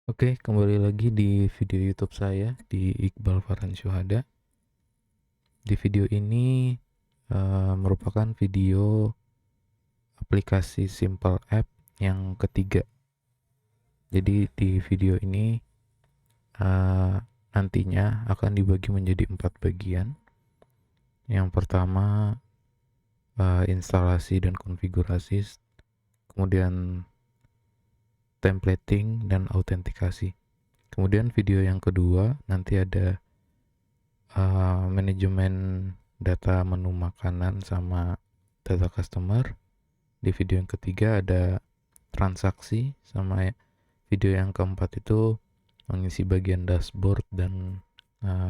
Oke, kembali lagi di video YouTube saya di Iqbal Farhan Syuhada. Di video ini merupakan video aplikasi Simple App yang ketiga. Jadi di video ini eh, nantinya akan dibagi menjadi 4 bagian. Yang pertama instalasi dan konfigurasi, kemudian templating dan autentikasi. Kemudian video yang kedua nanti ada manajemen data menu makanan sama data customer. Di video yang ketiga ada transaksi, sama video yang keempat itu mengisi bagian dashboard dan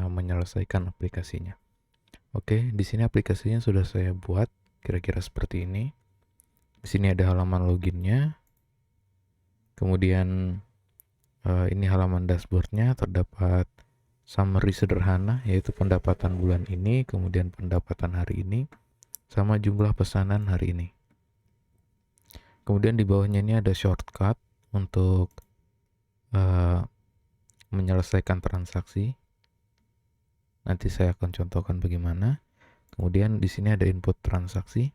menyelesaikan aplikasinya. Oke, di sini aplikasinya sudah saya buat kira-kira seperti ini. Di sini ada halaman loginnya. Kemudian ini halaman dashboardnya, terdapat summary sederhana yaitu pendapatan bulan ini, kemudian pendapatan hari ini, sama jumlah pesanan hari ini. Kemudian di bawahnya ini ada shortcut untuk menyelesaikan transaksi. Nanti saya akan contohkan bagaimana. Kemudian di sini ada input transaksi.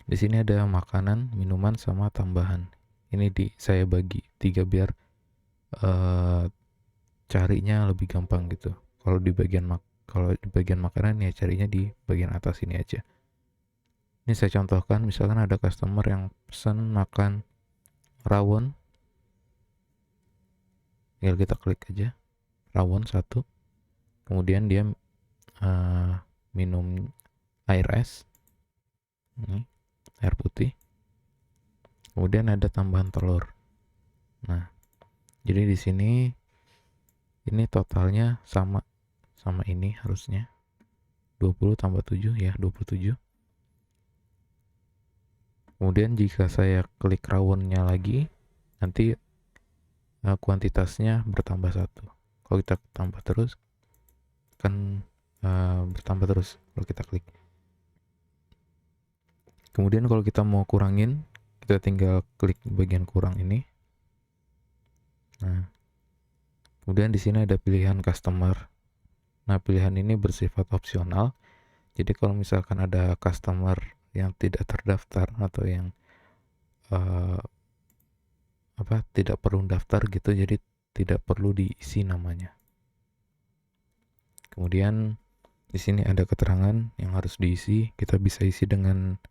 Di sini ada makanan, minuman, sama tambahan. Ini saya bagi 3 biar carinya lebih gampang gitu. Kalau di bagian makanan ya carinya di bagian atas ini aja. Ini saya contohkan, misalkan ada customer yang pesan makan rawon, tinggal kita klik aja rawon 1, kemudian dia minum air es, ini air putih, kemudian ada tambahan telur. Nah, jadi di sini ini totalnya sama ini harusnya 20 tambah 7 ya 27. Kemudian jika saya klik rawonnya lagi, nanti kuantitasnya bertambah 1. Kalau kita tambah terus akan bertambah terus kalau kita klik. Kemudian kalau kita mau kurangin, kita tinggal klik bagian kurang ini. Nah, kemudian di sini ada pilihan customer. Nah, pilihan ini bersifat opsional. Jadi kalau misalkan ada customer yang tidak terdaftar atau yang tidak perlu daftar gitu, jadi tidak perlu diisi namanya. Kemudian di sini ada keterangan yang harus diisi. Kita bisa isi dengan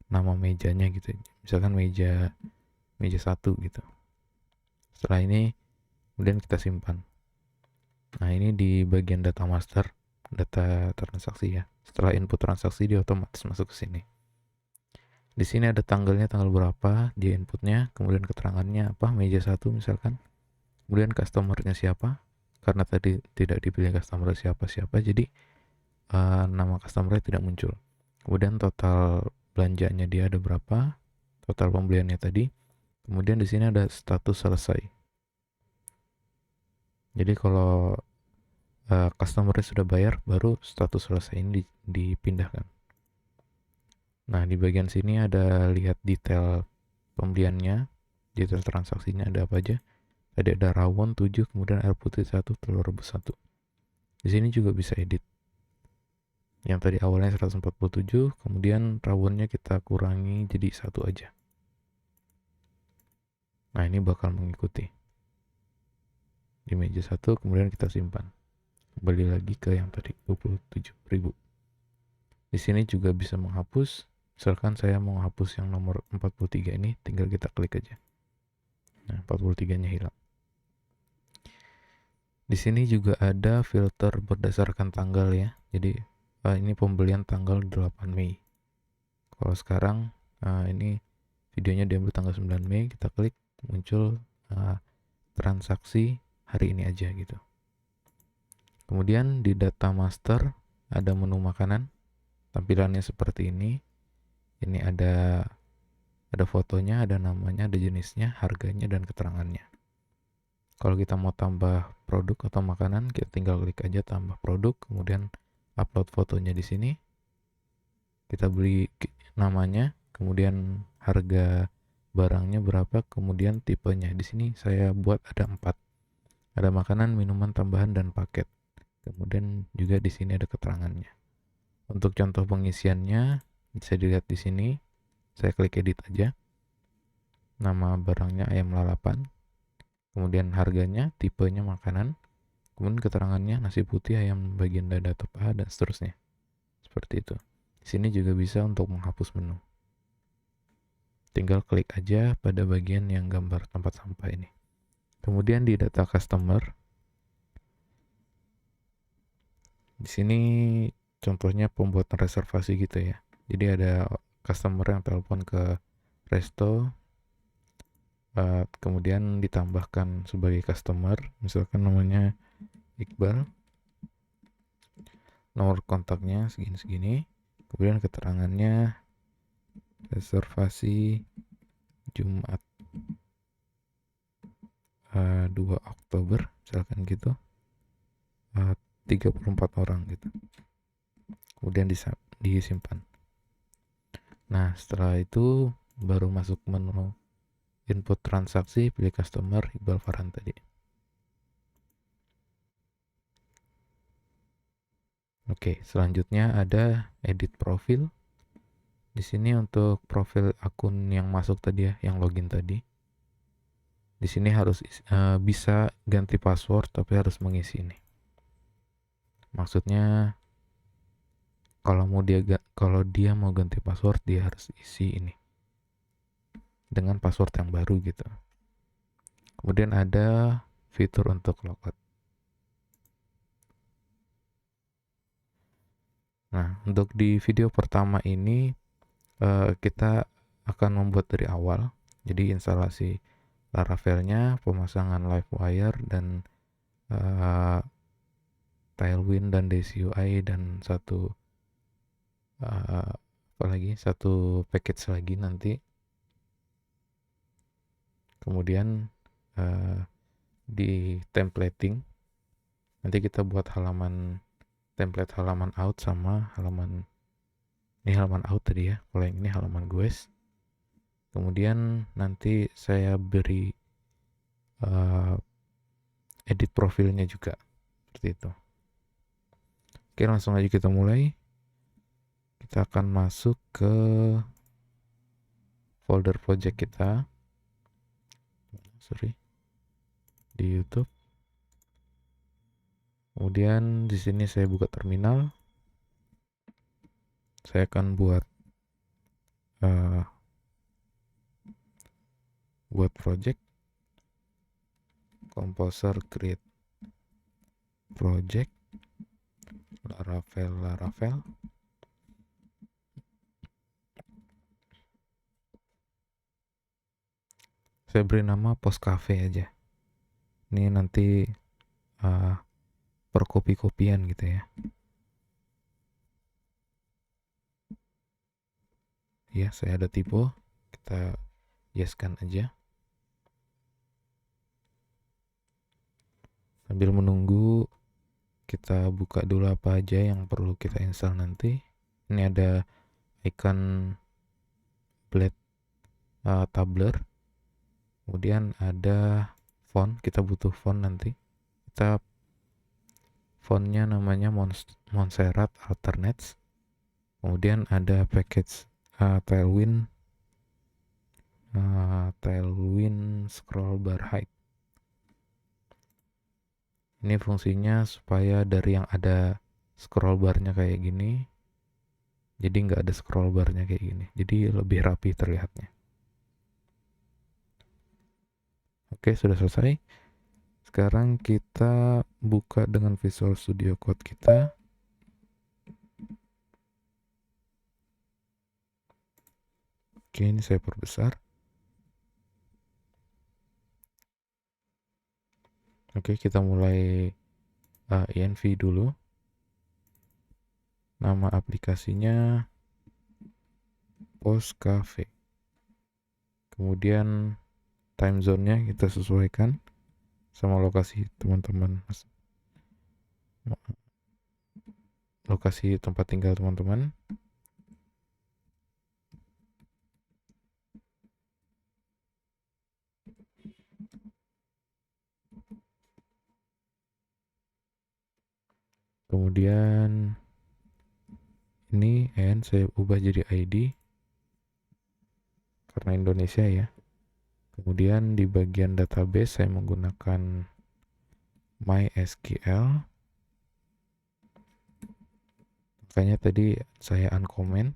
nama mejanya gitu. Misalkan meja 1 gitu. Setelah ini kemudian kita simpan. Nah, ini di bagian data master, data transaksi ya. Setelah input transaksi dia otomatis masuk ke sini. Di sini ada tanggalnya, tanggal berapa dia inputnya, kemudian keterangannya apa, meja 1 misalkan. Kemudian customernya siapa, karena tadi tidak dipilih customer siapa-siapa, jadi nama customernya tidak muncul. Kemudian total belanjanya dia ada berapa, total pembeliannya tadi. Kemudian di sini ada status selesai. Jadi kalau customernya sudah bayar, baru status selesai ini dipindahkan. Nah, di bagian sini ada lihat detail pembeliannya, detail transaksinya ada apa aja. Tadi ada rawon 7, kemudian air putih 1, telur rebus 1. Di sini juga bisa edit. Yang tadi awalnya 147, kemudian rawonnya kita kurangi jadi 1 aja. Nah, ini bakal mengikuti. Di meja 1, kemudian kita simpan. Kembali lagi ke yang tadi, 27.000. Di sini juga bisa menghapus. Misalkan saya mau hapus yang nomor 43 ini, tinggal kita klik aja. Nah, 43-nya hilang. Di sini juga ada filter berdasarkan tanggal ya. Jadi ini pembelian tanggal 8 Mei. Kalau sekarang ini videonya diambil tanggal 9 Mei, kita klik muncul transaksi hari ini aja gitu. Kemudian di data master ada menu makanan. Tampilannya seperti ini. Ini ada fotonya, ada namanya, ada jenisnya, harganya, dan keterangannya. Kalau kita mau tambah produk atau makanan, kita tinggal klik aja tambah produk, kemudian upload fotonya di sini. Kita beli namanya, kemudian harga barangnya berapa, kemudian tipenya. Di sini saya buat ada 4. Ada makanan, minuman tambahan, dan paket. Kemudian juga di sini ada keterangannya. Untuk contoh pengisiannya bisa dilihat di sini. Saya klik edit aja. Nama barangnya ayam lalapan. Kemudian harganya, tipenya makanan. Kemudian keterangannya nasi putih, ayam bagian dada atau paha, dan seterusnya. Seperti itu. Di sini juga bisa untuk menghapus menu. Tinggal klik aja pada bagian yang gambar tempat sampah ini. Kemudian di data customer, di sini contohnya pembuatan reservasi gitu ya. Jadi ada customer yang telepon ke resto, kemudian ditambahkan sebagai customer, misalkan namanya Iqbal, nomor kontaknya segini-segini, kemudian keterangannya reservasi Jumat 2 Oktober misalkan gitu, 34 orang gitu, kemudian disimpan. Nah setelah itu baru masuk menu input transaksi, pilih customer Iqbal Farhan tadi. Oke, selanjutnya ada edit profil. Di sini untuk profil akun yang masuk tadi ya, yang login tadi. Di sini harus bisa ganti password, tapi harus mengisi ini. Maksudnya kalau dia mau ganti password, dia harus isi ini dengan password yang baru gitu. Kemudian ada fitur untuk logout. Nah, untuk di video pertama ini kita akan membuat dari awal. Jadi instalasi Laravel-nya, pemasangan Livewire dan Tailwind dan DCUI dan satu satu package lagi nanti. Kemudian di templating nanti kita buat template halaman out sama ini halaman out tadi ya, kalau yang ini halaman GUIS. Kemudian nanti saya beri edit profilnya juga seperti itu. Oke, langsung aja kita mulai. Kita akan masuk ke folder project kita di YouTube. Kemudian di sini saya buka terminal. Saya akan buat project, composer create project, Laravel. Saya beri nama Post Cafe aja. Ini nanti per kopi-kopian gitu ya. Ya, saya ada typo. Kita yeskan aja. Sambil menunggu, kita buka dulu apa aja yang perlu kita install nanti. Ini ada icon blade tabler. Kemudian ada font, kita butuh font nanti. Fontnya namanya Montserrat Alternates. Kemudian ada package Tailwind scroll bar height. Ini fungsinya supaya dari yang ada scroll barnya kayak gini, jadi nggak ada scroll barnya kayak gini. Jadi lebih rapi terlihatnya. Oke, sudah selesai. Sekarang kita buka dengan Visual Studio Code kita. Oke, ini saya perbesar. Oke, kita mulai env dulu. Nama aplikasinya Post Cafe. Kemudian time zone-nya kita sesuaikan sama lokasi teman-teman. Lokasi tempat tinggal teman-teman. Kemudian ini saya ubah jadi ID karena Indonesia ya. Kemudian di bagian database saya menggunakan MySQL. Makanya tadi saya uncomment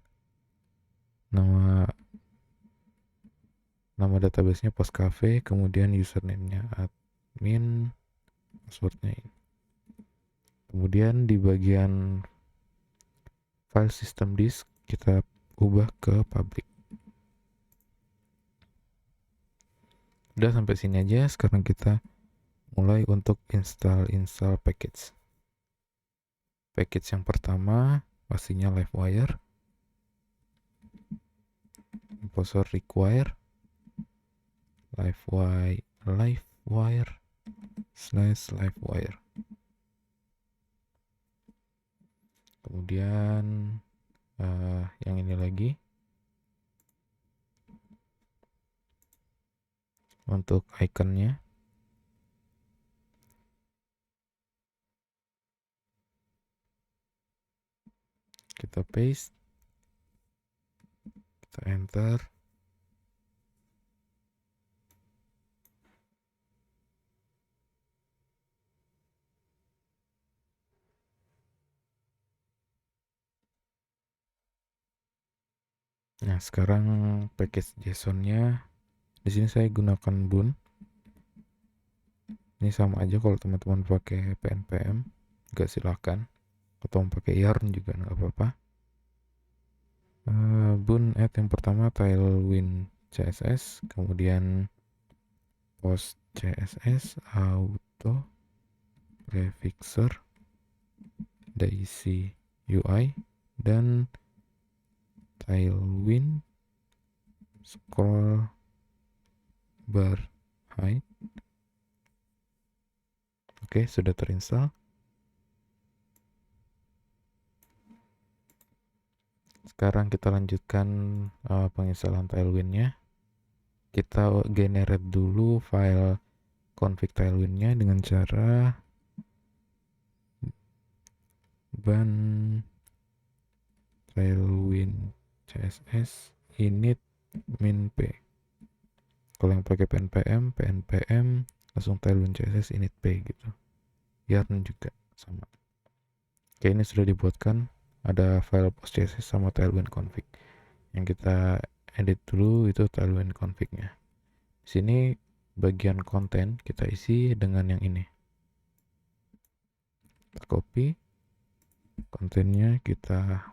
nama databasenya Postcafe, kemudian username-nya admin, passwordnya ini. Kemudian di bagian file system disk kita ubah ke public. Udah sampai sini aja. Sekarang kita mulai untuk install package. Package yang pertama pastinya Livewire. Composer require livewire/livewire. Kemudian yang ini lagi untuk iconnya kita paste, kita enter. Nah, sekarang package JSON-nya di sini saya gunakan Boon. Ini sama aja kalau teman-teman pakai PNPM, nggak silahkan. Atau pakai Yarn juga nggak apa-apa. Boon add yang pertama Tailwind CSS, kemudian post CSS, auto prefixer, daisy UI, dan Tailwind scroll bar height. Oke, sudah terinstall. Sekarang kita lanjutkan penginstalan Tailwind-nya. Kita generate dulu file config Tailwind-nya dengan cara ban Tailwind CSS init min p. Kalau yang pakai PNPM langsung Tailwind CSS init p gitu. Yarn juga sama. Oke, ini sudah dibuatkan. Ada file post CSS sama Tailwind config. Yang kita edit dulu itu Tailwind config-nya. Di sini bagian konten kita isi dengan yang ini. Kita copy kontennya, kita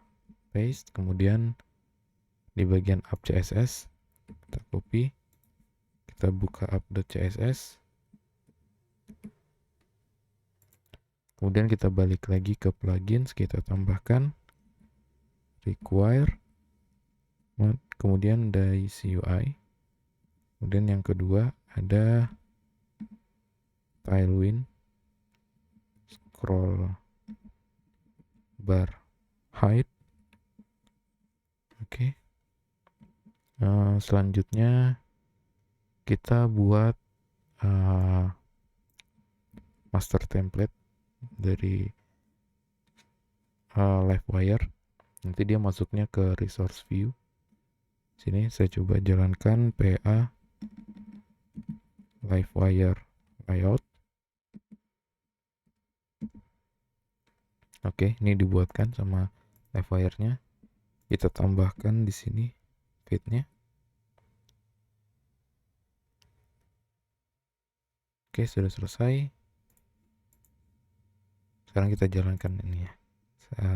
paste, kemudian di bagian app CSS kita copy, kita buka app.css, kemudian kita balik lagi ke plugins, kita tambahkan require, kemudian daisy UI, kemudian yang kedua ada Tailwind scroll bar height. Oke. Selanjutnya kita buat master template dari Livewire. Nanti dia masuknya ke resource view. Sini saya coba jalankan PA Livewire layout. Oke, ini dibuatkan sama Livewire-nya. Kita tambahkan di sini feed-nya. Oke, sudah selesai. Sekarang kita jalankan ini ya,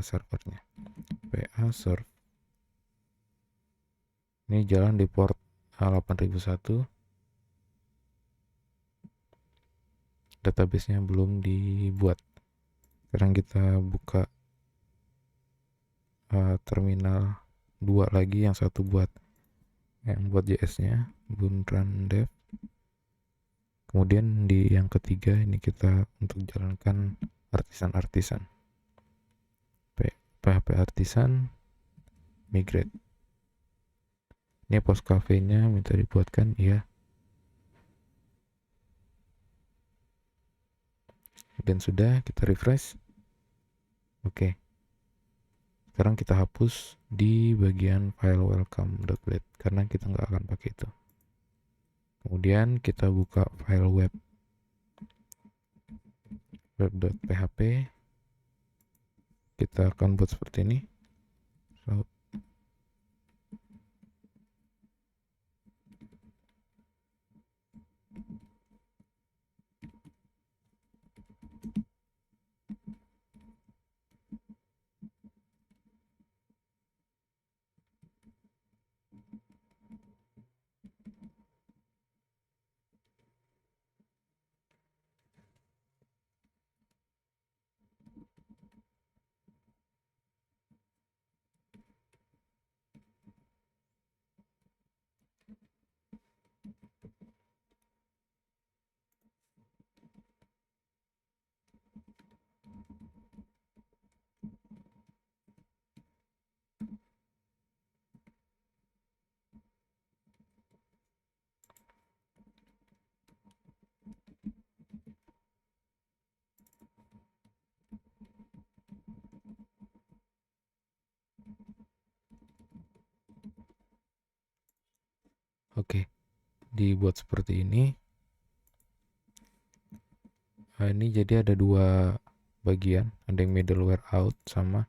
servernya. PA serve. Ini jalan di port 8001. Database-nya belum dibuat. Sekarang kita buka terminal 2 lagi, yang satu buat JS-nya, Boon run dev. Kemudian di yang ketiga ini kita untuk jalankan artisan PHP artisan migrate. Ini Postcafe-nya minta dibuatkan, ya. Dan sudah, kita refresh. Oke, sekarang kita hapus di bagian file welcome.blade karena kita nggak akan pakai itu. Kemudian kita buka file web.php. Kita akan buat seperti ini. Oke, dibuat seperti ini. Nah, ini jadi ada dua bagian, ada yang middleware out sama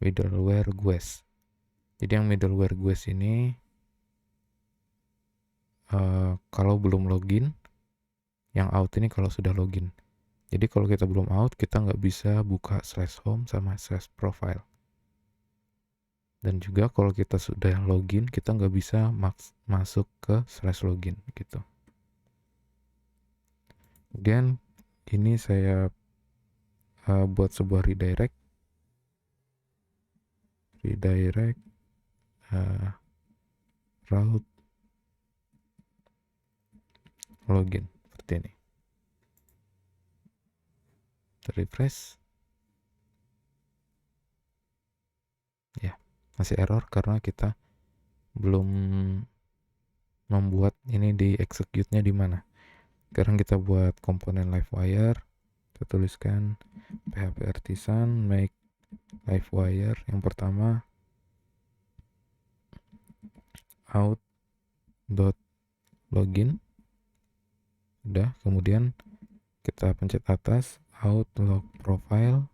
middleware guest. Jadi yang middleware guest ini kalau belum login, yang out ini kalau sudah login. Jadi kalau kita belum out, kita nggak bisa buka /home sama /profile. Dan juga kalau kita sudah login, kita nggak bisa masuk ke /login gitu. Kemudian ini saya buat sebuah redirect route login seperti ini. Refresh. Ya, masih error karena kita belum membuat ini di execute-nya di mana. Sekarang kita buat komponen livewire. Kita tuliskan php artisan make livewire. Yang pertama out.login. Udah, kemudian kita pencet atas out log profile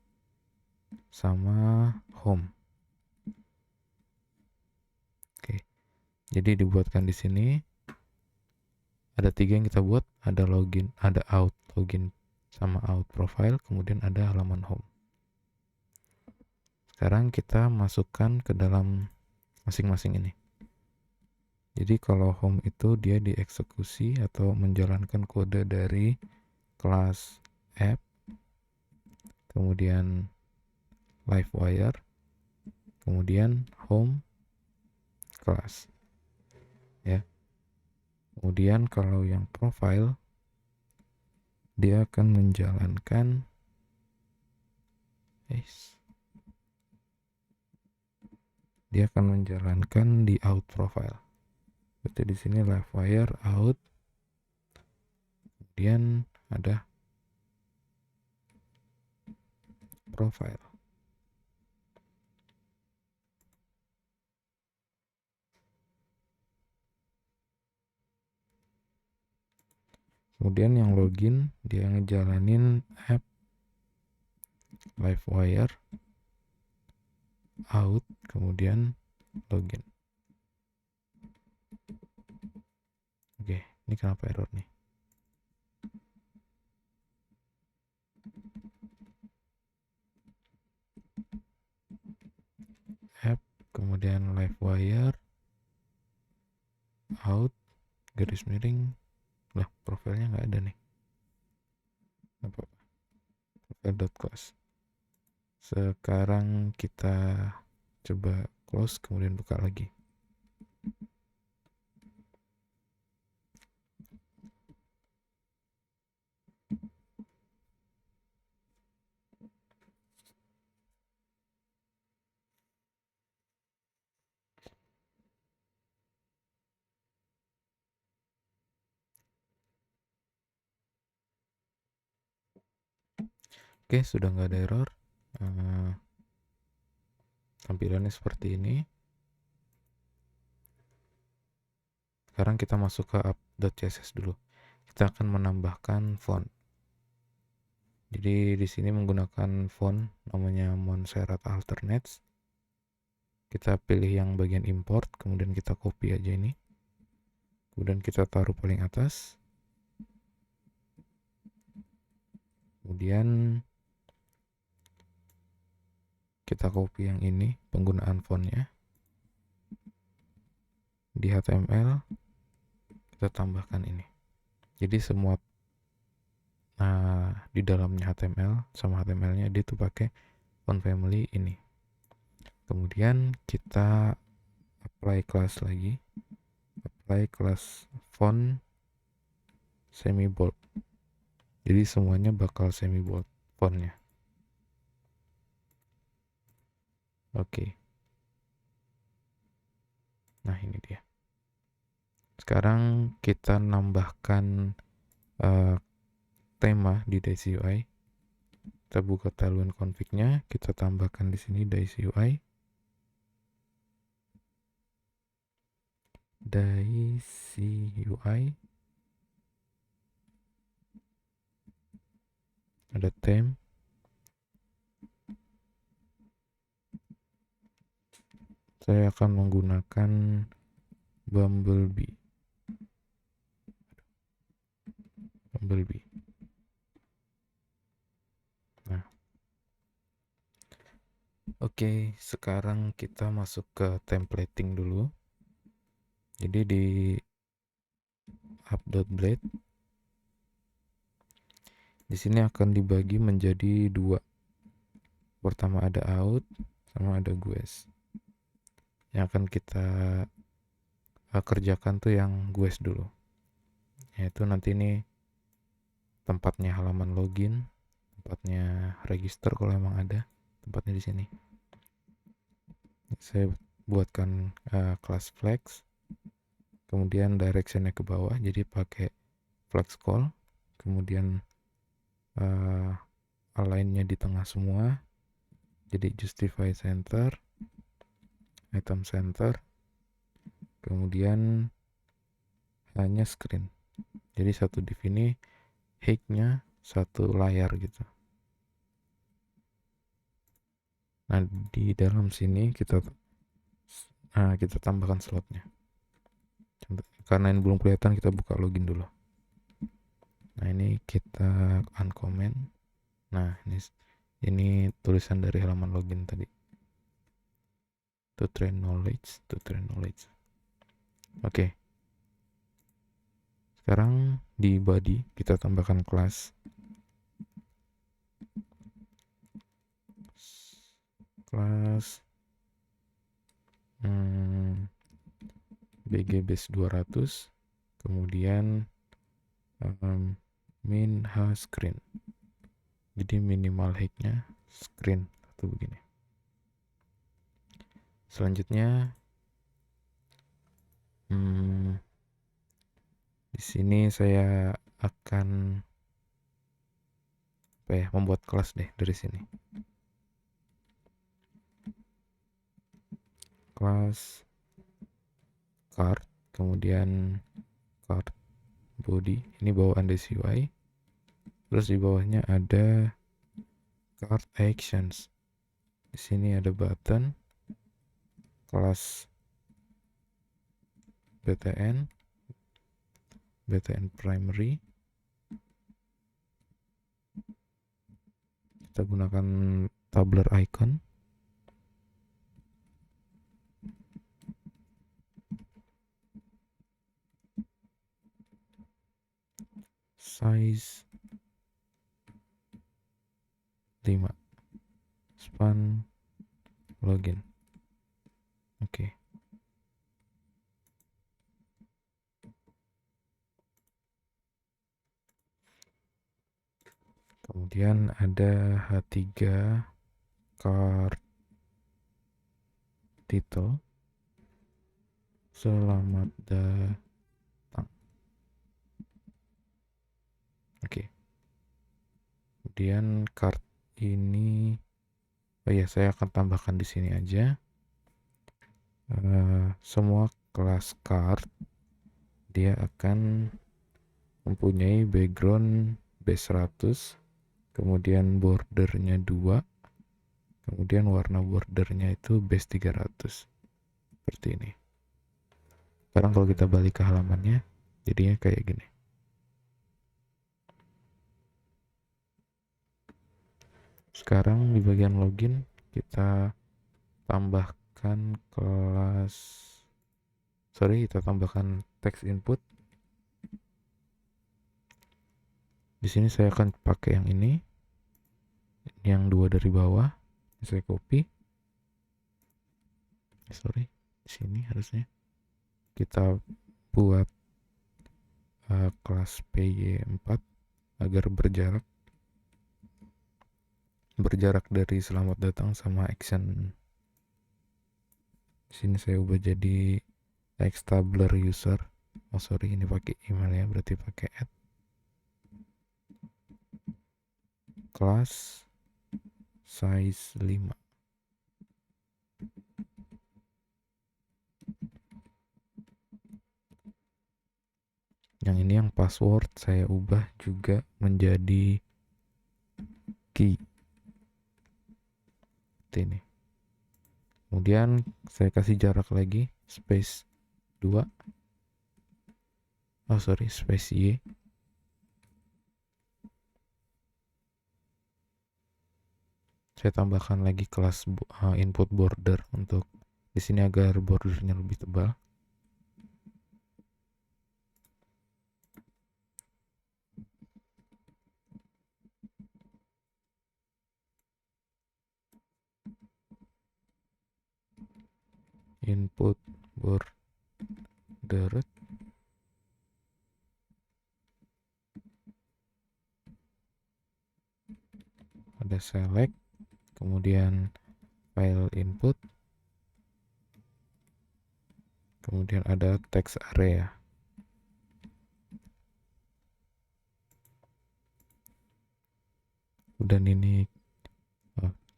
sama home. Oke. Jadi dibuatkan di sini ada 3 yang kita buat, ada login, ada out login sama out profile, kemudian ada halaman home. Sekarang kita masukkan ke dalam masing-masing ini. Jadi kalau home itu dia dieksekusi atau menjalankan kode dari kelas app, kemudian livewire, kemudian home class. Ya. Kemudian kalau yang profile dia akan menjalankan di out profile. Berarti di sini livewire out, kemudian ada profile. Kemudian yang login dia ngejalanin app livewire out, kemudian login. Oke, ini kenapa error nih? App, kemudian livewire out, garis miring. Lah, profilnya nggak ada nih. Apa? Profile.class. Sekarang kita coba close, kemudian buka lagi. Oke, sudah nggak ada error. Tampilannya seperti ini. Sekarang kita masuk ke app.css dulu. Kita akan menambahkan font. Jadi di sini menggunakan font namanya Montserrat Alternates. Kita pilih yang bagian import, kemudian kita copy aja ini. Kemudian kita taruh paling atas. Kemudian kita copy yang ini, penggunaan fontnya. Di HTML kita tambahkan ini. Jadi semua di dalamnya HTML sama HTML-nya dia tuh pakai font family ini. Kemudian kita apply class lagi. Apply class font semi bold. Jadi semuanya bakal semi bold fontnya. Oke. Nah, ini dia. Sekarang kita nambahkan tema di Daisy UI. Kita buka Tailwind config-nya, kita tambahkan di sini Daisy UI. Daisy UI. Ada theme. Saya akan menggunakan Bumblebee. Nah, oke, sekarang kita masuk ke templating dulu. Jadi di app.blade di sini akan dibagi menjadi dua. Pertama ada out, sama ada gues. Yang akan kita kerjakan tuh yang gues dulu. Yaitu nanti ini tempatnya halaman login, tempatnya register kalau emang ada, tempatnya di sini. Saya buatkan kelas flex, kemudian directionnya ke bawah, jadi pakai flex call, kemudian align-nya di tengah semua, jadi justify center, item center, kemudian hanya screen. Jadi satu div ini height-nya satu layar gitu. Nah, di dalam sini kita tambahkan slotnya. Karena ini belum kelihatan, kita buka login dulu. Nah, ini kita uncomment. Nah, ini tulisan dari halaman login tadi. To train knowledge. Oke. Sekarang di body kita tambahkan kelas BG base 200, kemudian min h screen. Jadi minimal height-nya screen atau begini. Selanjutnya di sini saya akan membuat kelas deh dari sini. Kelas card, kemudian card body, ini bawaan Daisy UI. Terus di bawahnya ada card actions. Di sini ada button, kelas btn primary. Kita gunakan tabler icon. Size 5. Span login. Oke. Kemudian ada H3 card title. Selamat datang. Oke. Kemudian card ini Oh ya, saya akan tambahkan di sini aja. Semua kelas card dia akan mempunyai background base 100, kemudian bordernya 2, kemudian warna bordernya itu base 300. Seperti ini. Sekarang kalau kita balik ke halamannya, jadinya kayak gini. Sekarang di bagian login kita tambahkan kita tambahkan text input. Di sini saya akan pakai yang ini, yang 2 dari bawah. Saya copy. Di sini harusnya kita buat kelas PY4 agar berjarak dari selamat datang sama action. Di sini saya ubah jadi extabler user. Ini pakai email ya, berarti pakai add class size 5. Yang ini yang password saya ubah juga menjadi key. Ini. Kemudian saya kasih jarak lagi, space 2. Space Y. Saya tambahkan lagi kelas input border untuk di sini agar bordernya lebih tebal. Input border, ada select, kemudian file input, kemudian ada text area. Dan ini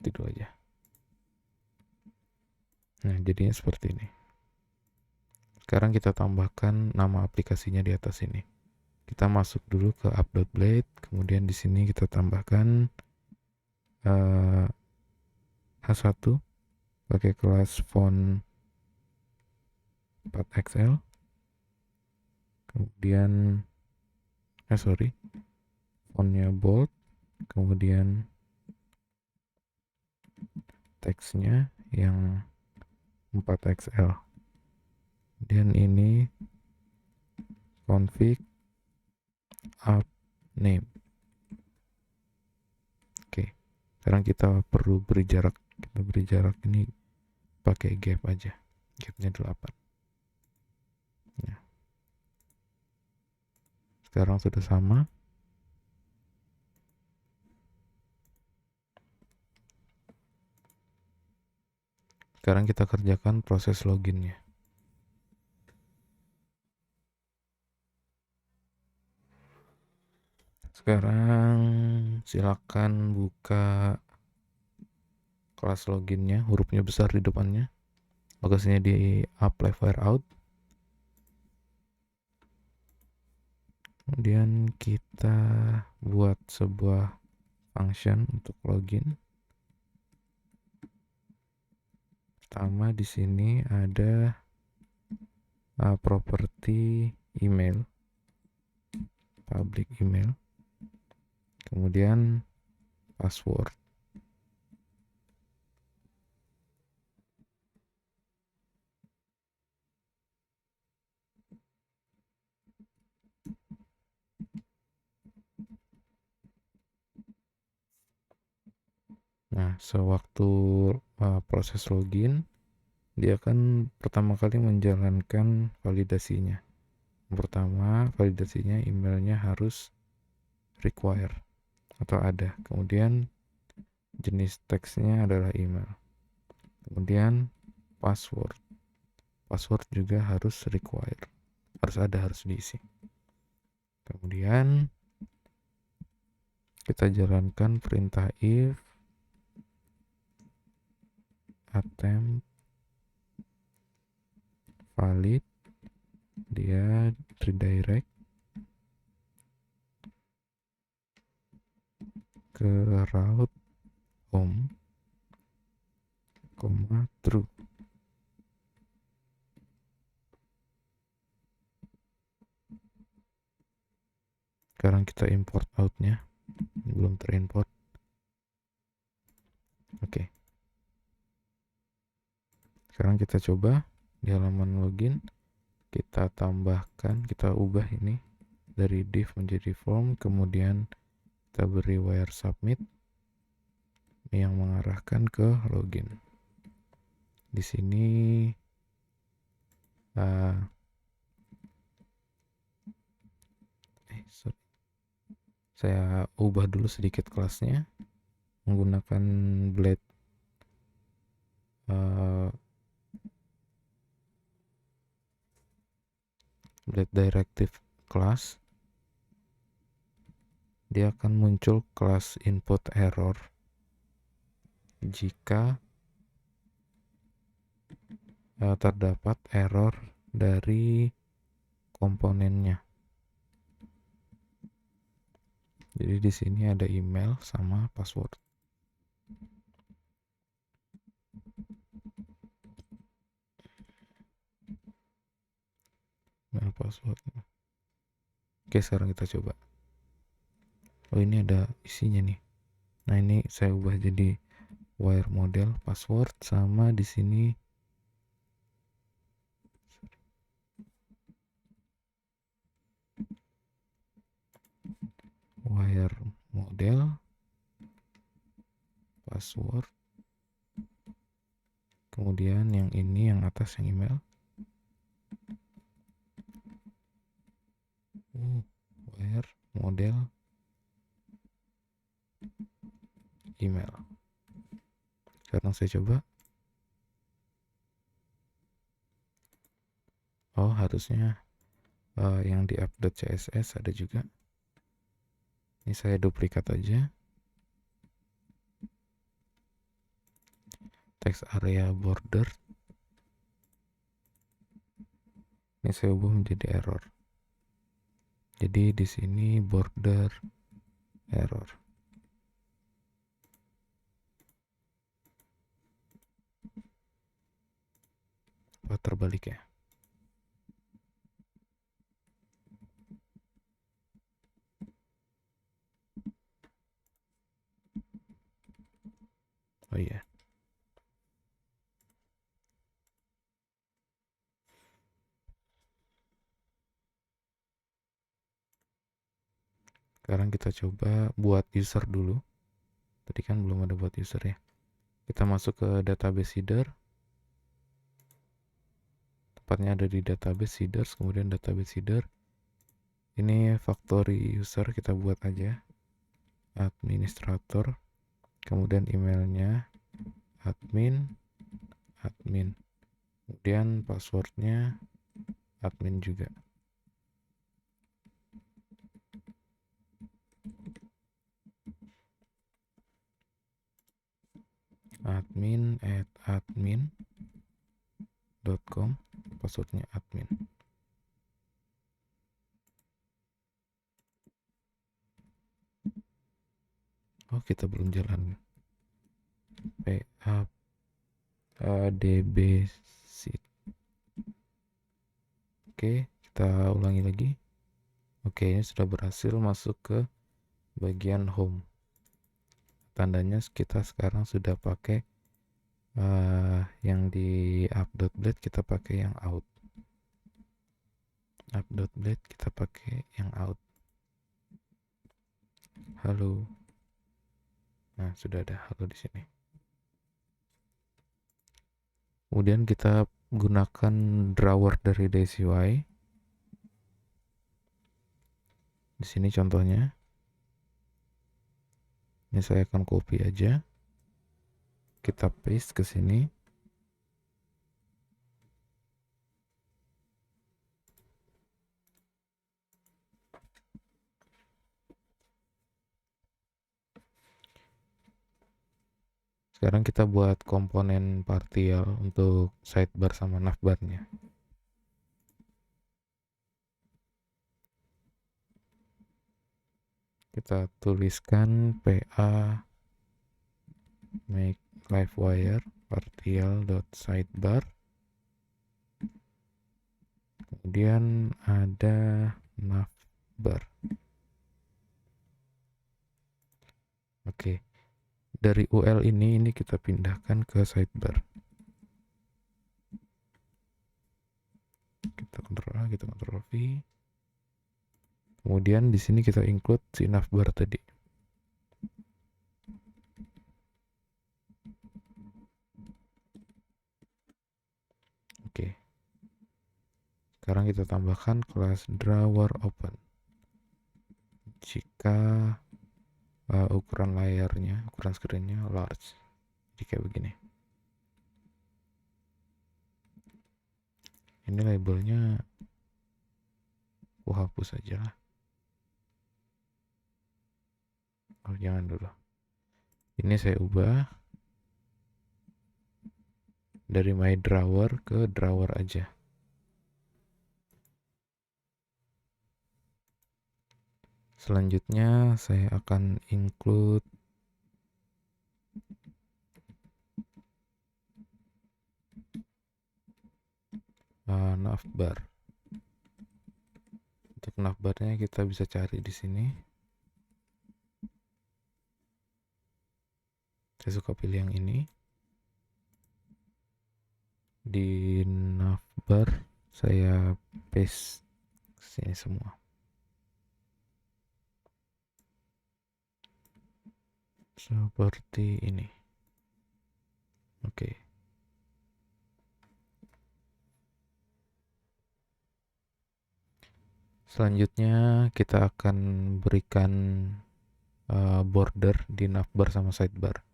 tidur aja. Nah, jadinya seperti ini. Sekarang kita tambahkan nama aplikasinya di atas ini. Kita masuk dulu ke app.blade, kemudian di sini kita tambahkan H1 pakai kelas font 4XL. Kemudian fontnya bold, kemudian teksnya yang 4XL. Dan ini config app name. Oke. Sekarang kita perlu beri jarak. Kita beri jarak ini pakai gap aja. Gapnya 8. Ya. Sekarang sudah sama. Sekarang kita kerjakan proses loginnya. Sekarang silakan buka kelas loginnya, hurufnya besar di depannya. Lokasinya di apply fire out. Kemudian kita buat sebuah function untuk login. Pertama di sini ada property email, public email, kemudian password. Nah, sewaktu proses login, dia akan pertama kali menjalankan validasinya. Pertama, validasinya emailnya harus require atau ada. Kemudian jenis teksnya adalah email. Kemudian password. Password juga harus require. Harus diisi. Kemudian kita jalankan perintah if attempt valid, dia redirect ke route home, true. Sekarang kita import outnya, belum terimport. Oke. Sekarang kita coba di halaman login, kita tambahkan, kita ubah ini dari div menjadi form, kemudian kita beri wire submit yang mengarahkan ke login. Di sini saya ubah dulu sedikit kelasnya menggunakan Blade Directive class. Dia akan muncul kelas input error jika terdapat error dari komponennya. Jadi di sini ada email sama password. Email password. Oke, sekarang kita coba. Oh, ini ada isinya nih. Nah, ini saya ubah jadi wire model password sama di sini wire model password, kemudian yang ini yang atas yang email, wire model email. Sekarang saya coba. Oh, harusnya yang di app.css ada juga. Ini saya duplikat aja. Text area border. Ini saya ubah menjadi error. Jadi di sini border error. Apa terbalik ya? Oh iya. Sekarang kita coba buat user dulu. Tadi kan belum ada buat user ya. Kita masuk ke database header. Tepatnya ada di database headers, kemudian database header. Ini factory user kita buat aja. Administrator. Kemudian emailnya admin. Kemudian passwordnya admin juga. admin@admin.com, passwordnya admin. Oh, kita belum jalan. db sheet. Oke, kita ulangi lagi. Oke, ini sudah berhasil masuk ke bagian home. Tandanya kita sekarang sudah pakai yang di app.blade, kita pakai yang out. App.blade kita pakai yang out. Halo. Nah, sudah ada halo di sini. Kemudian kita gunakan drawer dari DayZUI. Di sini contohnya. Ini saya akan copy aja. Kita paste ke sini. Sekarang kita buat komponen partial untuk sidebar sama navbarnya. Kita tuliskan PA make livewire partial dot sidebar. Kemudian ada navbar. Oke. Dari UL ini kita pindahkan ke sidebar. Kita Ctrl A, kita Ctrl V. Kemudian di sini kita include si navbar tadi. Oke. Sekarang kita tambahkan kelas drawer open. Jika ukuran layarnya, ukuran screen-nya large. Jadi kayak begini. Ini labelnya aku hapus aja lah. Oh, jangan dulu. Ini saya ubah dari my drawer ke drawer aja. Selanjutnya saya akan include navbar. Untuk navbarnya kita bisa cari di sini. Saya suka pilih yang ini. Di navbar saya paste sini semua. Seperti ini. Oke. Selanjutnya kita akan berikan border di navbar sama sidebar.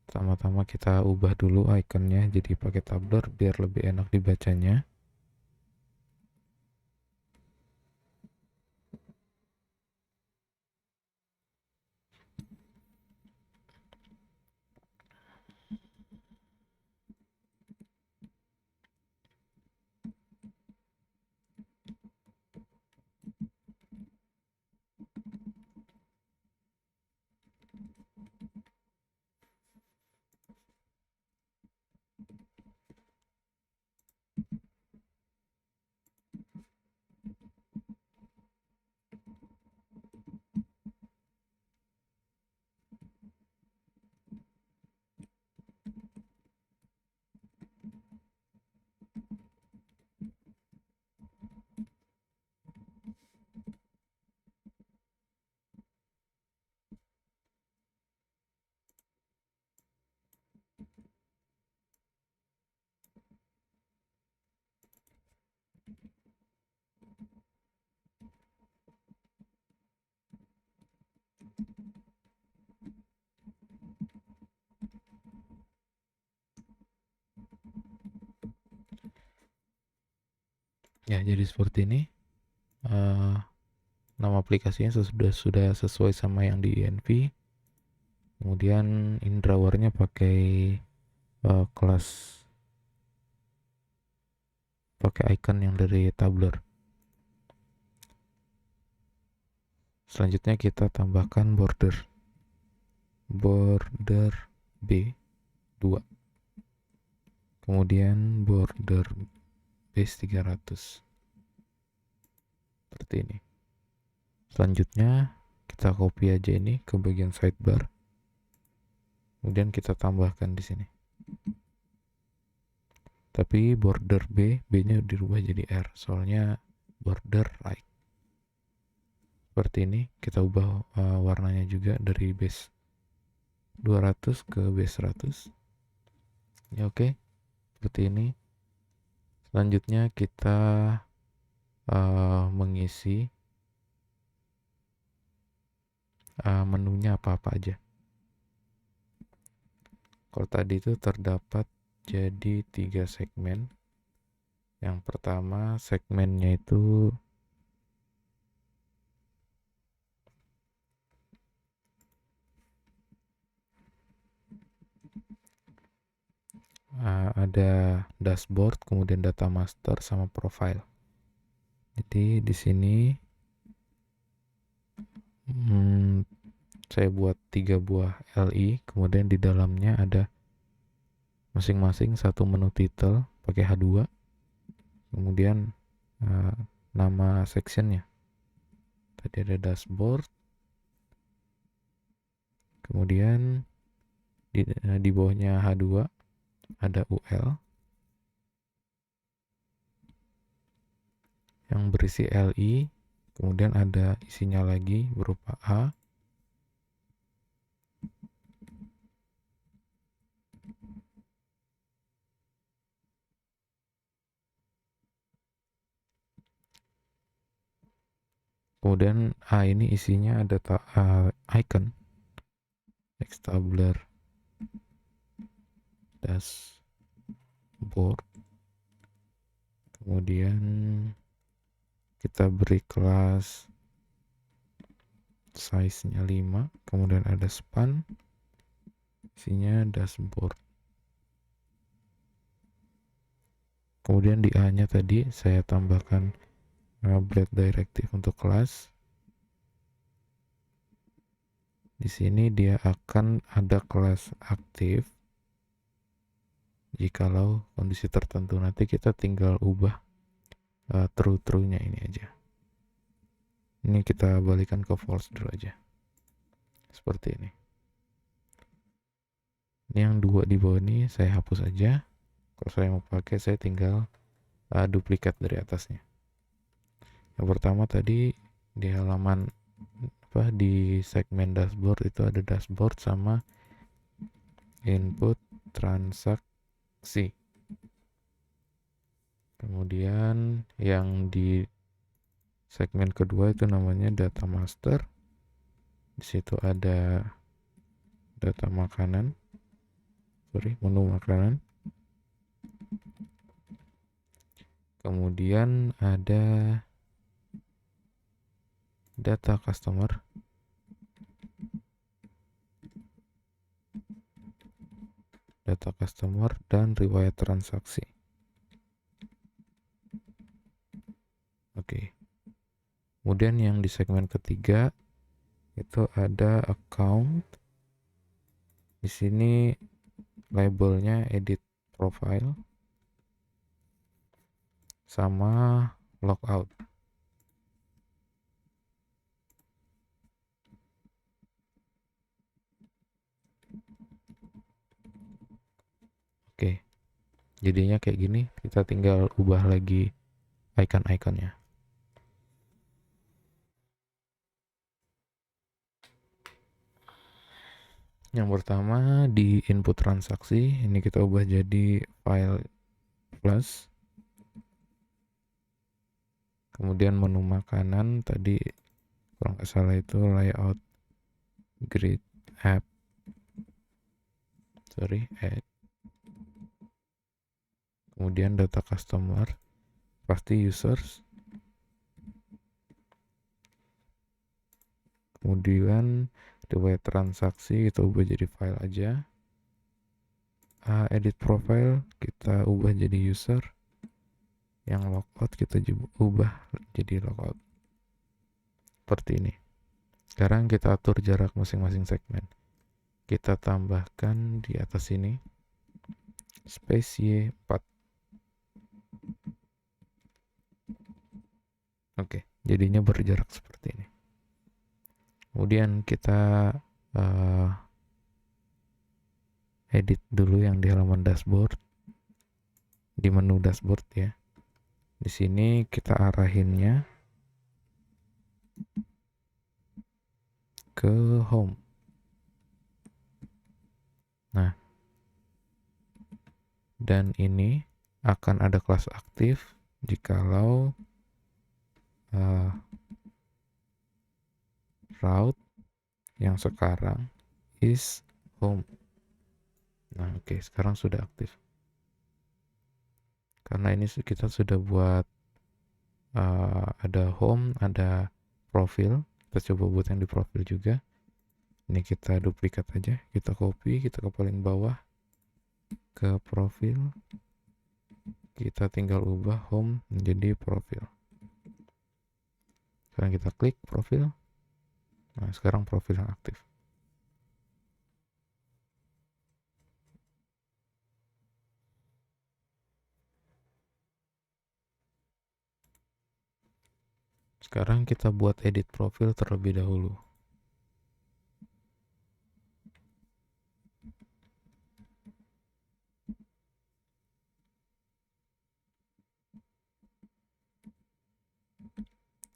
Pertama-tama kita ubah dulu ikonnya jadi pakai tabler biar lebih enak dibacanya. Ya, jadi seperti ini. Nama aplikasinya sudah sesuai sama yang di env. Kemudian in drawernya pakai kelas, pakai icon yang dari tabler. Selanjutnya kita tambahkan border B2, kemudian border base 300 seperti ini. Selanjutnya kita copy aja ini ke bagian sidebar, kemudian kita tambahkan di sini. Tapi border B-nya dirubah jadi R, soalnya border right. Seperti ini, kita ubah warnanya juga dari base 200 ke base 100. Ya oke, seperti ini. Selanjutnya kita mengisi menunya apa-apa aja. Kalau tadi itu terdapat jadi 3 segmen. Yang pertama segmennya itu ada dashboard, kemudian data master sama profile. Jadi di sini saya buat 3 buah LI, kemudian di dalamnya ada masing-masing satu menu title pakai H2, kemudian nama sectionnya. Tadi ada dashboard, kemudian di bawahnya H2 ada UL yang berisi LI, kemudian ada isinya lagi berupa A, kemudian A ini isinya ada icon Xtabler dashboard, kemudian kita beri kelas size-nya 5, kemudian ada span isinya dashboard. Kemudian di A-nya tadi saya tambahkan blade directive untuk kelas. Di sini dia akan ada kelas aktif jikalau kondisi tertentu. Nanti kita tinggal ubah true-nya ini aja. Ini kita balikan ke false dulu aja. Seperti ini. Ini yang dua di bawah ini saya hapus aja. Kalau saya mau pakai, saya tinggal duplikat dari atasnya. Yang pertama tadi di halaman di segmen dashboard itu ada dashboard sama input transaksi. Kemudian yang di segmen kedua itu namanya data master. Di situ ada data makanan, menu makanan. Kemudian ada data customer, dan riwayat transaksi. Oke. Kemudian yang di segmen ketiga itu ada account. Di sini labelnya edit profile sama logout. Oke. Jadinya kayak gini, kita tinggal ubah lagi icon-iconnya. Yang pertama di input transaksi, ini kita ubah jadi file plus. Kemudian menu makanan tadi kalau nggak salah itu layout grid add. Kemudian data customer pasti users. Kemudian riwayat transaksi kita ubah jadi file aja. Edit profile kita ubah jadi user. Yang logout kita ubah jadi logout. Seperti ini. Sekarang kita atur jarak masing-masing segmen. Kita tambahkan di atas ini space Y4. Oke, jadinya berjarak seperti ini. Kemudian kita edit dulu yang di halaman dashboard, di menu dashboard ya. Di sini kita arahinnya ke home. Nah, dan ini akan ada kelas aktif jikalau route yang sekarang is home. Nah, oke, sekarang sudah aktif. Karena ini kita sudah buat ada home, ada profil. Kita coba buat yang di profil juga. Ini kita duplikat aja, kita copy, kita ke paling bawah. ke profil, kita tinggal ubah home menjadi profil. Sekarang kita klik profil. Nah, sekarang profil yang aktif. Sekarang kita buat edit profil terlebih dahulu.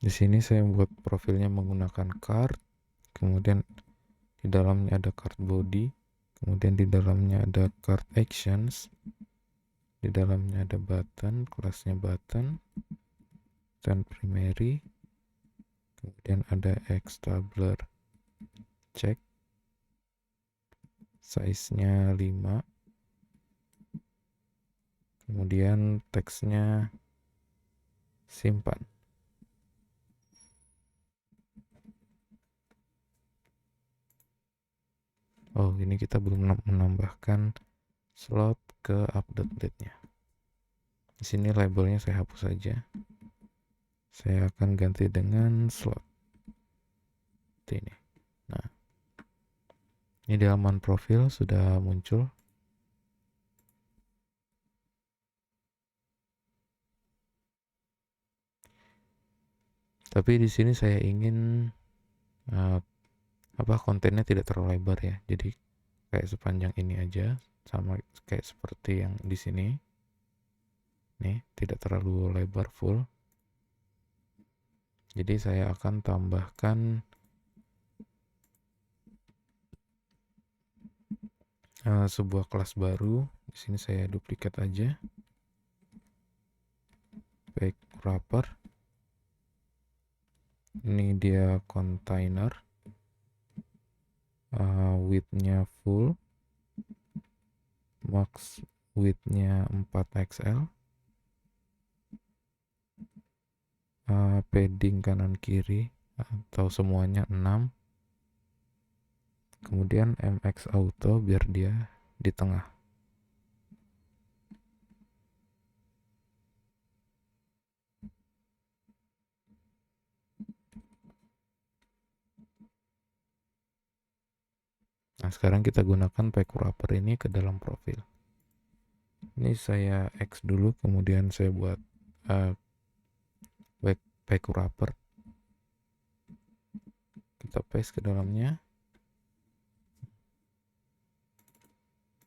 Di sini saya buat profilnya menggunakan card, kemudian di dalamnya ada card body, kemudian di dalamnya ada card actions, di dalamnya ada button, kelasnya button, dan primary, kemudian ada extabler check, size-nya 5, kemudian teksnya simpan. Oh, ini kita belum menambahkan slot ke update date-nya. Di sini labelnya saya hapus saja. Saya akan ganti dengan slot. Ini. Nah, ini di halaman profil sudah muncul. Tapi di sini saya ingin kontennya tidak terlalu lebar ya. Jadi kayak sepanjang ini aja, sama kayak seperti yang di sini. Nih, tidak terlalu lebar full. Jadi saya akan tambahkan sebuah kelas baru. Di sini saya duplikat aja. Back wrapper. Ini dia container. Width-nya full. Max width-nya 4XL. Padding kanan kiri atau semuanya 6. Kemudian MX auto biar dia di tengah. Nah, sekarang kita gunakan pack wrapper ini ke dalam profil. Ini saya X dulu, kemudian saya buat pack wrapper. Kita paste ke dalamnya.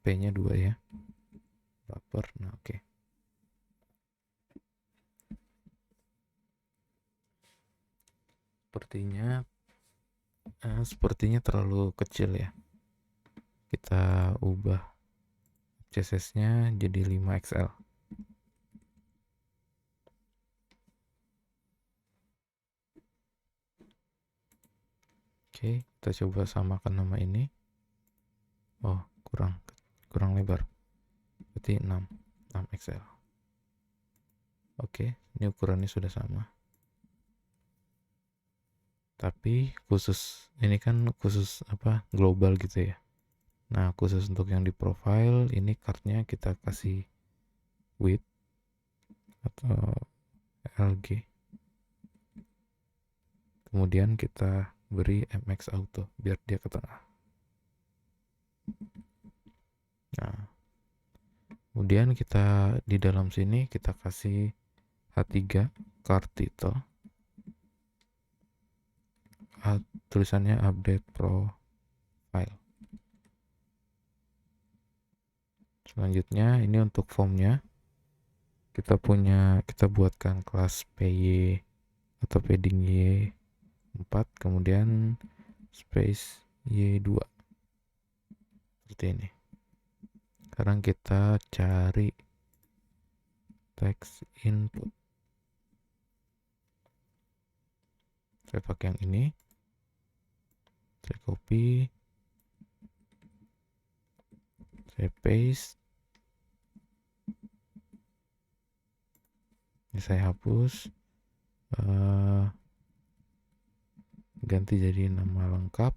P-nya 2 ya. Wrapper. Nah, oke. Sepertinya terlalu kecil ya. Kita ubah CSS-nya jadi 5XL. Oke, kita coba samakan nama ini. Oh, kurang lebar. Berarti 6XL. Oke, ini ukurannya sudah sama. Tapi ini kan khusus global gitu ya. Nah, khusus untuk yang di profile ini cardnya kita kasih width atau LG. Kemudian kita beri MX auto biar dia ke tengah. Nah, kemudian kita di dalam sini kita kasih H3 card title. Tulisannya update profile. Selanjutnya ini untuk formnya kita buatkan kelas PY atau padding Y4, kemudian space Y2 seperti ini. Sekarang kita cari text input. Saya pakai yang ini. Saya copy. Saya paste. Ini saya hapus. Ganti jadi nama lengkap.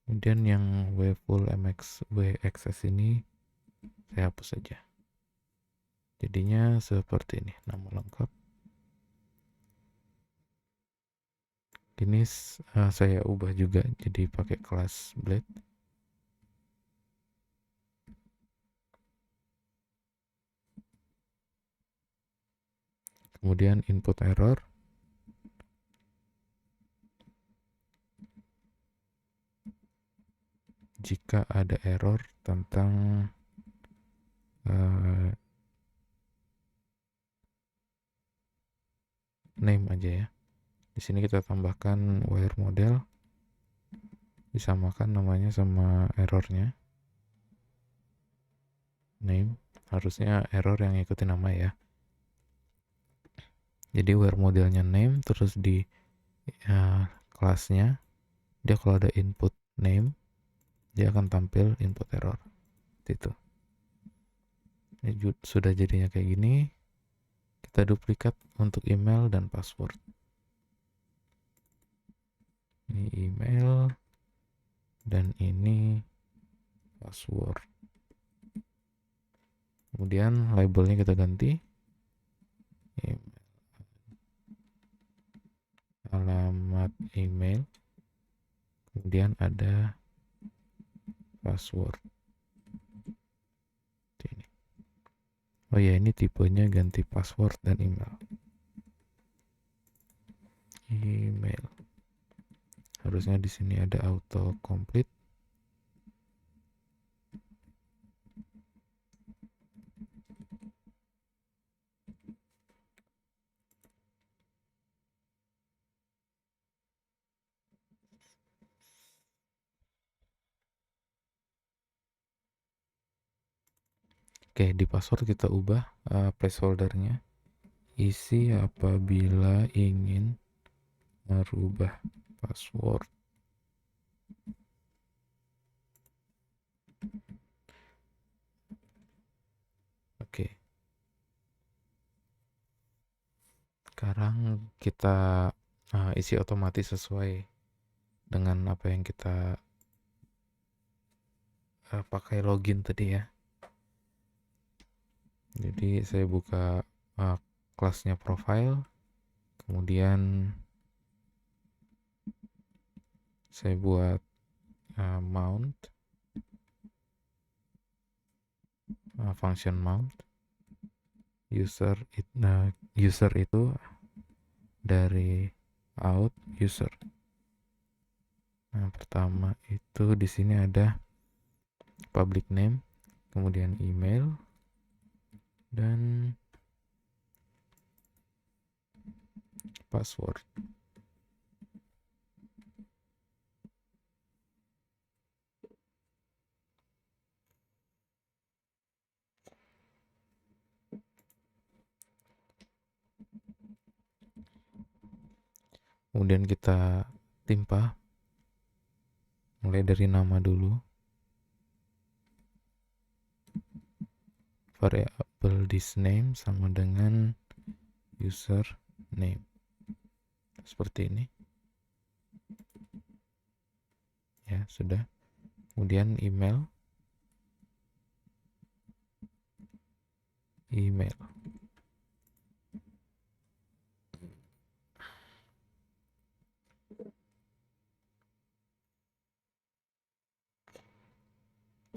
Kemudian yang wfull wxs ini saya hapus saja. Jadinya seperti ini, nama lengkap. Ini saya ubah juga jadi pakai kelas blade. Kemudian input error. Jika ada error tentang name aja ya. Di sini kita tambahkan wire model, disamakan namanya sama errornya. Name, harusnya error yang ngikutin nama ya. Jadi where modelnya name, terus di kelasnya dia kalau ada input name dia akan tampil input error. Itu ini sudah jadinya kayak gini. Kita duplikat untuk email dan password. Ini email dan ini password. Kemudian labelnya kita ganti, alamat email, kemudian ada password. Ini. Oh ya, ini tipenya ganti password dan email. Email. Harusnya di sini ada auto complete. Oke, di password kita ubah placeholdernya. Isi apabila ingin merubah password. Oke. Sekarang kita isi otomatis sesuai dengan apa yang kita pakai login tadi ya. Jadi saya buka kelasnya profile, kemudian saya buat mount, function mount, user itu dari out user. Nah, pertama itu di sini ada public name, kemudian email, dan password. Kemudian kita timpa mulai dari nama dulu, variable this name sama dengan user name, seperti ini ya. Sudah. Kemudian email.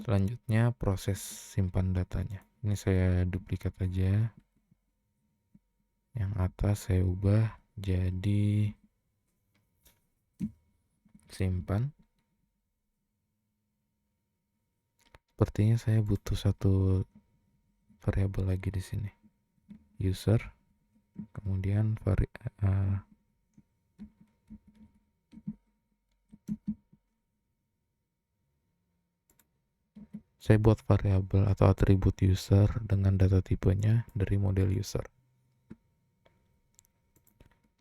Selanjutnya proses simpan datanya. Ini saya duplikat aja. Yang atas saya ubah jadi simpan. Sepertinya saya butuh satu variabel lagi di sini. User. Kemudian saya buat variabel atau atribut user dengan data tipenya dari model user.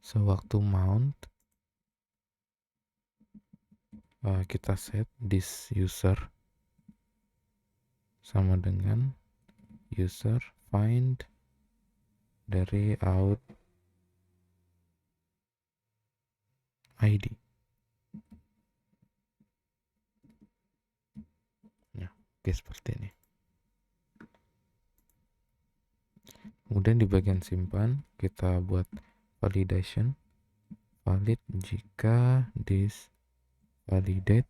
Sewaktu mount, kita set this user sama dengan user find dari out ID. Oke, seperti ini. Kemudian di bagian simpan kita buat validation, valid jika this validate,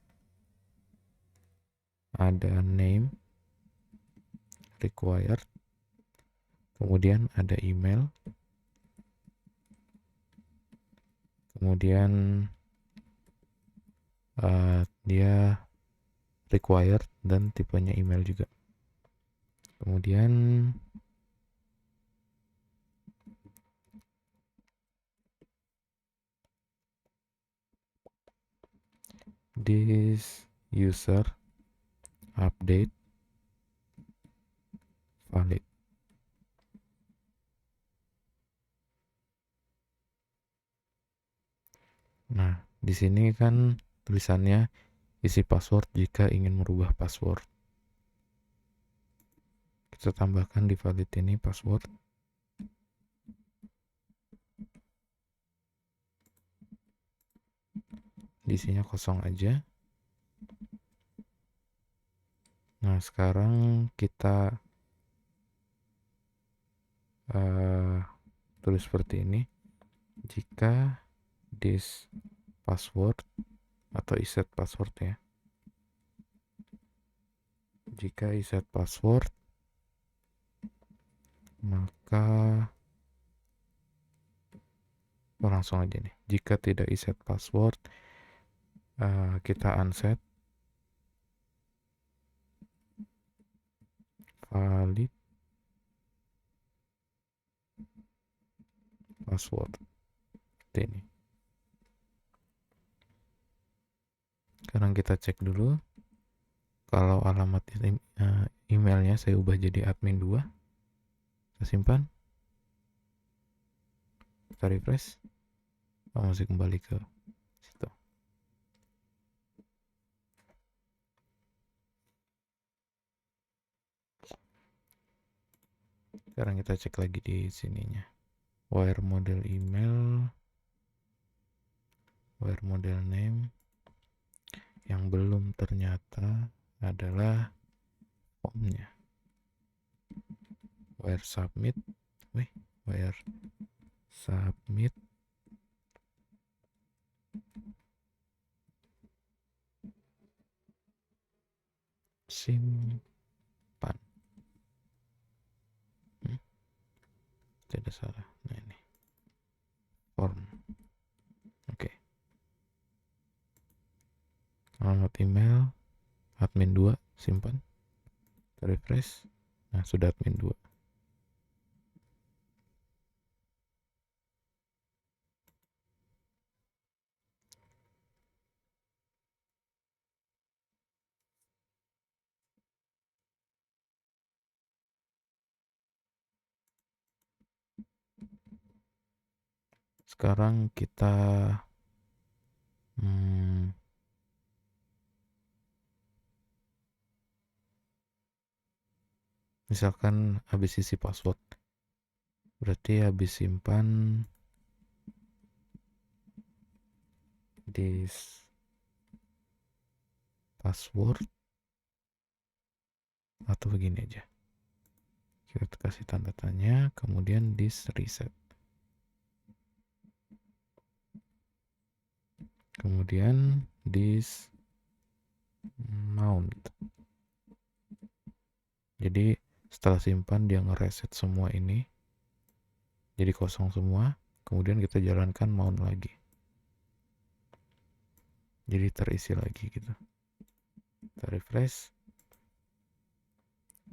ada name required, kemudian ada email, kemudian dia required dan tipenya email juga. Kemudian this user update valid. Nah, di sini kan tulisannya isi password jika ingin merubah password. Kita tambahkan di valid ini password. Isinya kosong aja. Nah, sekarang kita tulis seperti ini. Jika this password atau iset password ya. Jika iset password, maka langsung aja nih. Jika tidak iset password, kita unset valid password. Seperti ini. Sekarang kita cek dulu. Kalau alamat emailnya saya ubah jadi admin 2. Kita simpan. Kita refresh. Masih kembali ke situ. Sekarang kita cek lagi di sininya. Where model email, where model name. Yang belum ternyata adalah formnya. Where submit, where submit simpan. Tidak salah. Nah ini form. Oke. Alamat email admin 2 simpan. Refresh. Nah, sudah admin 2. Sekarang kita misalkan habis isi password, berarti habis simpan this password atau begini aja, kita kasih tanda tanya, kemudian this reset, kemudian this mount. Jadi setelah simpan dia ngereset semua ini jadi kosong semua, kemudian kita jalankan mount lagi, jadi terisi lagi gitu. Kita refresh,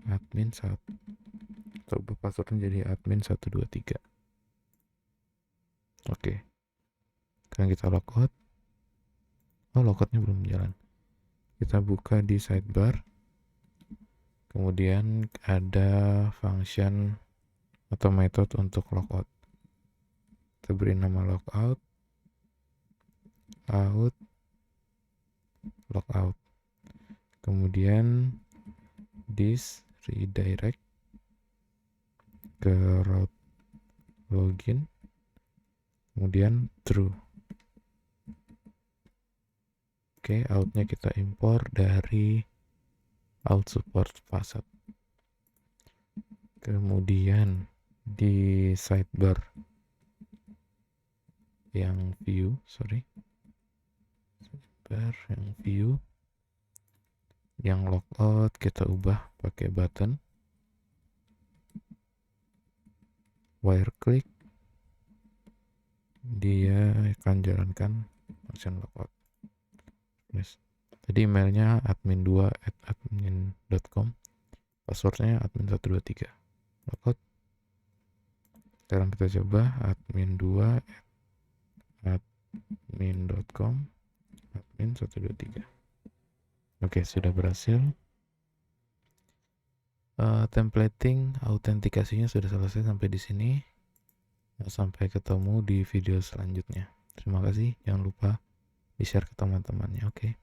admin 1, coba passwordnya jadi admin 123. Oke. Sekarang kita logout. Logoutnya belum jalan. Kita buka di sidebar, kemudian ada function atau method untuk logout. Kita beri nama logout, out, logout. Kemudian this redirect ke route login, kemudian true. Oke, outnya kita impor dari Alt support facade. Kemudian di sidebar yang view, sidebar yang view, yang logout kita ubah pakai button wire click, dia akan jalankan function logout. Jadi emailnya admin2@admin.com, passwordnya admin123. Logout. Sekarang kita coba admin2@admin.com, admin123. Oke, sudah berhasil. Templating autentikasinya sudah selesai sampai di sini. Sampai ketemu di video selanjutnya. Terima kasih. Jangan lupa di-share ke teman-temannya. Oke.